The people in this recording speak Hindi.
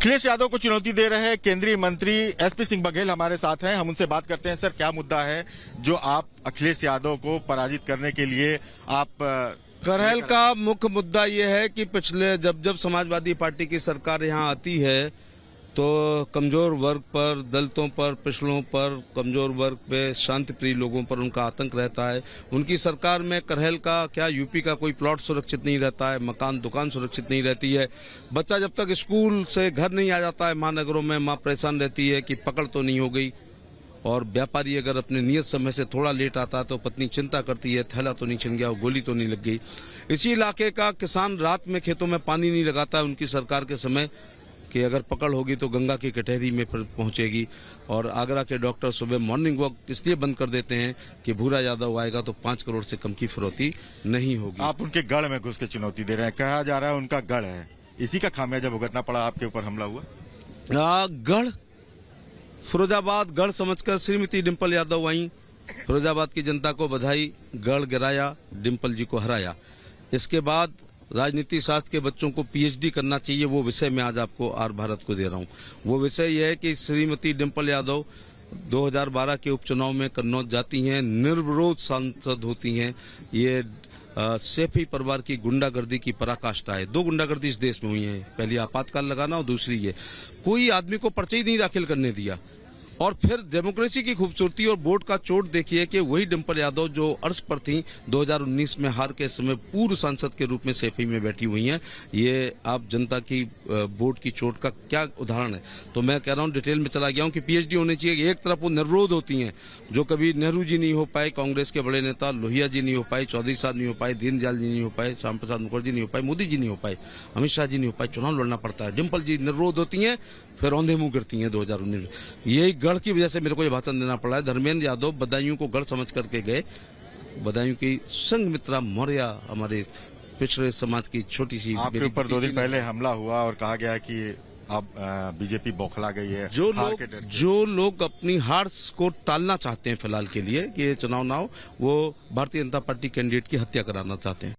अखिलेश यादव को चुनौती दे रहे हैं केंद्रीय मंत्री एसपी सिंह बघेल हमारे साथ हैं। हम उनसे बात करते हैं। सर, क्या मुद्दा है जो आप अखिलेश यादव को पराजित करने के लिए आप करहल का मुख्य मुद्दा ये है कि पिछले जब समाजवादी पार्टी की सरकार यहाँ आती है तो कमजोर वर्ग पर, दलितों पर, पिछड़ों पर, कमजोर वर्ग पे, शांति प्रिय लोगों पर उनका आतंक रहता है। उनकी सरकार में करहल का क्या यूपी का कोई प्लॉट सुरक्षित नहीं रहता है, मकान दुकान सुरक्षित नहीं रहती है। बच्चा जब तक स्कूल से घर नहीं आ जाता है महानगरों में, माँ परेशान रहती है कि पकड़ तो नहीं हो गई। और व्यापारी अगर अपने नियत समय से थोड़ा लेट आता है तो पत्नी चिंता करती है, थैला तो नहीं छिन गया, गोली तो नहीं लग गई। इसी इलाके का किसान रात में खेतों में पानी नहीं लगाता है उनकी सरकार के समय कि अगर पकड़ होगी तो गंगा की कटहरी में पहुंचेगी। और आगरा के डॉक्टर सुबह मॉर्निंग वॉक इसलिए बंद कर देते हैं कि भूरा यादव आएगा तो 5 करोड़ से कम की फिरौती नहीं होगी। आप उनके गढ़ में घुस के चुनौती दे रहे हैं। कहा जा रहा है उनका गढ़ है, इसी का खामियाजा भुगतना पड़ा, आपके ऊपर हमला हुआ। गढ़ फिरोजाबाद गढ़ समझकर श्रीमती डिम्पल यादव आई, फिरोजाबाद की जनता को बधाई, गढ़ गिराया, डिम्पल जी को हराया। इसके बाद राजनीति शास्त्र के बच्चों को पीएचडी करना चाहिए, वो विषय मैं आज आपको आर भारत को दे रहा हूँ। वो विषय यह है कि श्रीमती डिम्पल यादव 2012 के उपचुनाव में कन्नौज जाती हैं, निर्विरोध सांसद होती हैं। ये सैफी परिवार की गुंडागर्दी की पराकाष्ठा है। 2 गुंडागर्दी इस देश में हुई है, पहली आपातकाल लगाना और दूसरी ये कोई आदमी को पर्चा ही नहीं दाखिल करने दिया। और फिर डेमोक्रेसी की खूबसूरती और वोट का चोट देखिए कि वही डिम्पल यादव जो अर्श पर थी 2019 में हार के समय पूर्व सांसद के रूप में सैफी में बैठी हुई हैं। ये आप जनता की वोट की चोट का क्या उदाहरण है। तो मैं कह रहा हूँ, डिटेल में चला गया हूँ कि पीएचडी होनी चाहिए। एक तरफ वो निर्विरोध होती हैं, जो कभी नेहरू जी नहीं हो पाए, कांग्रेस के बड़े नेता लोहिया जी नहीं हो पाए, चौधरी साहब नहीं हो पाए, दीनदयाल जी नहीं हो पाए, श्याम प्रसाद मुखर्जी नहीं हो पाए, मोदी जी नहीं हो पाए, अमित शाह जी नहीं हो पाए, चुनाव लड़ना पड़ता है। डिम्पल जी निर्विरोध होती हैं, फिर औंधे मुंह गिरती हैं 2019 में। यही गढ़ की वजह से मेरे को ये भाषण देना पड़ा है। धर्मेंद्र यादव बदायूं को गढ़ समझ करके गए। बदायूं की संघमित्रा मौर्य हमारे पिछड़े समाज की छोटी सी, आपके ऊपर 2 दिन पहले हमला हुआ और कहा गया कि अब बीजेपी बौखला गई है। जो लोग अपनी हार को टालना चाहते हैं फिलहाल के लिए कि ये चुनाव ना हो, वो भारतीय जनता पार्टी कैंडिडेट की हत्या कराना चाहते हैं।